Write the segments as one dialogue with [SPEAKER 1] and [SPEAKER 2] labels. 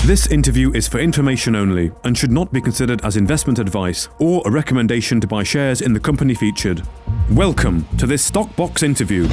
[SPEAKER 1] This interview is for information only and should not be considered as investment advice or a recommendation to buy shares in the company featured. Welcome to this Stock Box interview.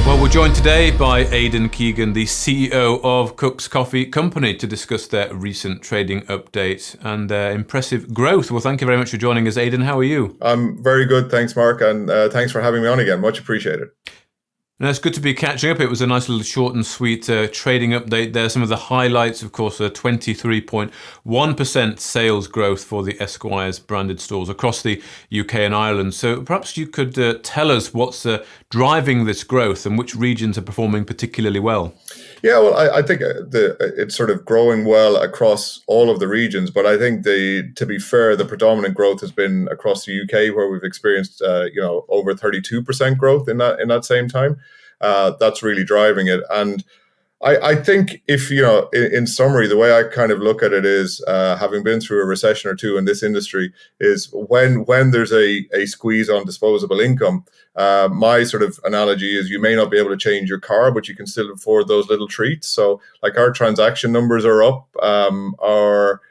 [SPEAKER 2] Well, we're joined today by Aiden Keegan, the CEO of Cook's Coffee Company, to discuss their recent trading update and their impressive growth. Well, thank you very much for joining us, Aiden. How are you?
[SPEAKER 3] I'm very good, thanks, Mark, and thanks for having me on again. Much appreciated.
[SPEAKER 2] No, it's good to be catching up. It was a nice little short and sweet trading update there. Some of the highlights, of course, are 23.1% sales growth for the Esquire's branded stores across the UK and Ireland. So perhaps you could tell us what's driving this growth and which regions are performing particularly well.
[SPEAKER 3] Yeah, well, I think it's sort of growing well across all of the regions, but I think to be fair, the predominant growth has been across the UK, where we've experienced over 32% growth in that same time. That's really driving it, and I think if in summary, the way I kind of look at it is, having been through a recession or two in this industry, is when there's a squeeze on disposable income. My sort of analogy is you may not be able to change your car, but you can still afford those little treats. So like our transaction numbers are up, and our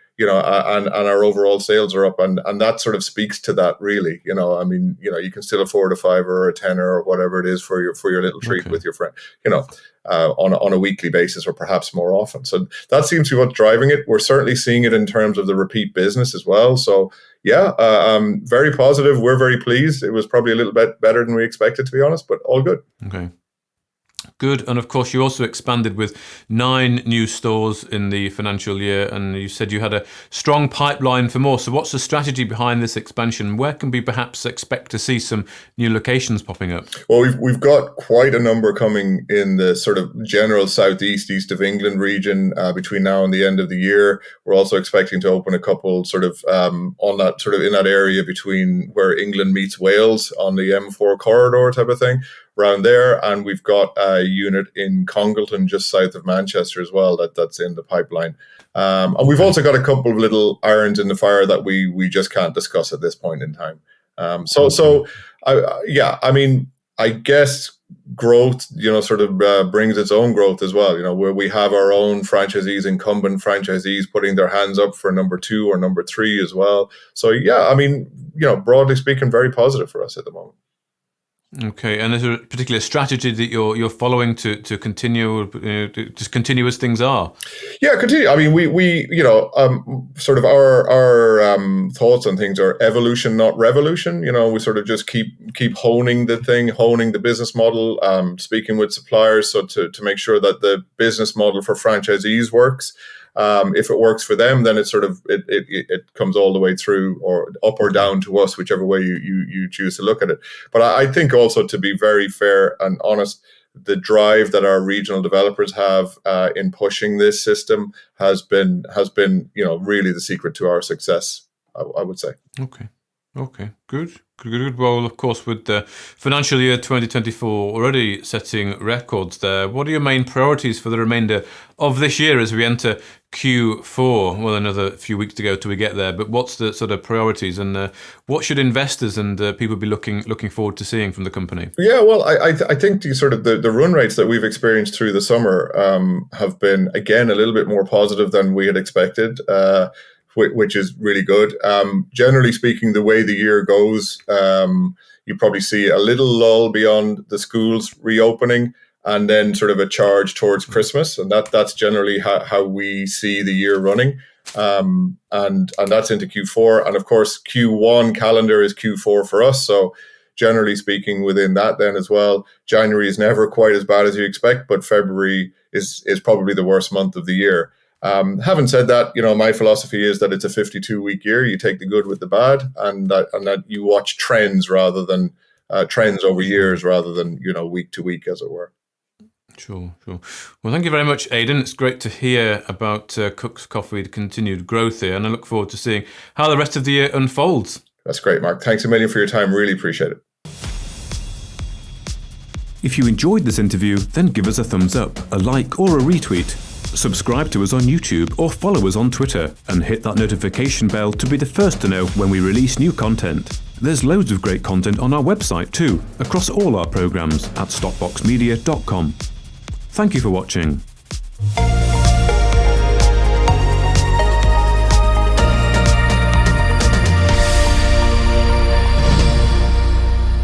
[SPEAKER 3] overall sales are up, and that sort of speaks to that, really. I mean, you can still afford a $5 or a $10 or whatever it is for your little treat with your friend, on a weekly basis or perhaps more often. So that seems to be what's driving it. We're certainly seeing it in terms of the repeat business as well. So yeah, very positive. We're very pleased. It was probably a little bit better than we expected, to be honest, but all good.
[SPEAKER 2] Okay. Good. And of course, you also expanded with 9 new stores in the financial year, and you said you had a strong pipeline for more. So what's the strategy behind this expansion? Where can we perhaps expect to see some new locations popping up?
[SPEAKER 3] Well, we've got quite a number coming in the sort of general southeast, east of England region between now and the end of the year. We're also expecting to open a couple sort of in that area between where England meets Wales on the M4 corridor type of thing, around there. And we've got a unit in Congleton just south of Manchester as well that's in the pipeline. And we've also got a couple of little irons in the fire that we just can't discuss at this point in time. I guess growth, brings its own growth as well, where we have our own franchisees, incumbent franchisees putting their hands up for number 2 or number 3 as well. So yeah, I mean, broadly speaking, very positive for us at the moment.
[SPEAKER 2] Okay, and is there a particular strategy that you're following to continue, just continue as things are?
[SPEAKER 3] Yeah, continue. I mean, we sort of our thoughts on things are evolution, not revolution. We sort of just keep honing the business model, speaking with suppliers, so to make sure that the business model for franchisees works. If it works for them, then it comes all the way through, or up or down to us, whichever way you choose to look at it. But I think also, to be very fair and honest, the drive that our regional developers have in pushing this system has been really the secret to our success, I would say.
[SPEAKER 2] Okay, good. Well, of course, with the financial year 2024 already setting records there, what are your main priorities for the remainder of this year as we enter Q4? Well, another few weeks to go till we get there, but what's the sort of priorities, and what should investors and people be looking forward to seeing from the company?
[SPEAKER 3] Yeah, well, I think the run rates that we've experienced through the summer have been, again, a little bit more positive than we had expected, which is really good. Generally speaking, the way the year goes, you probably see a little lull beyond the schools reopening, and then sort of a charge towards Christmas, and that's generally how we see the year running. And that's into Q4, and of course Q1 calendar is Q4 for us. So generally speaking, within that then as well, January is never quite as bad as you expect, but February is probably the worst month of the year. Having said that, my philosophy is that it's a 52-week year. You take the good with the bad, and that you watch trends rather than trends over years rather than week to week, as it were.
[SPEAKER 2] Sure. Well, thank you very much, Aiden. It's great to hear about Cook's Coffee, the continued growth here, and I look forward to seeing how the rest of the year unfolds.
[SPEAKER 3] That's great, Mark. Thanks a million for your time. Really appreciate it.
[SPEAKER 1] If you enjoyed this interview, then give us a thumbs up, a like or a retweet. subscribe to us on YouTube or follow us on Twitter and hit that notification bell to be the first to know when we release new content. There's loads of great content on our website too, across all our programmes at stockboxmedia.com. Thank you for watching.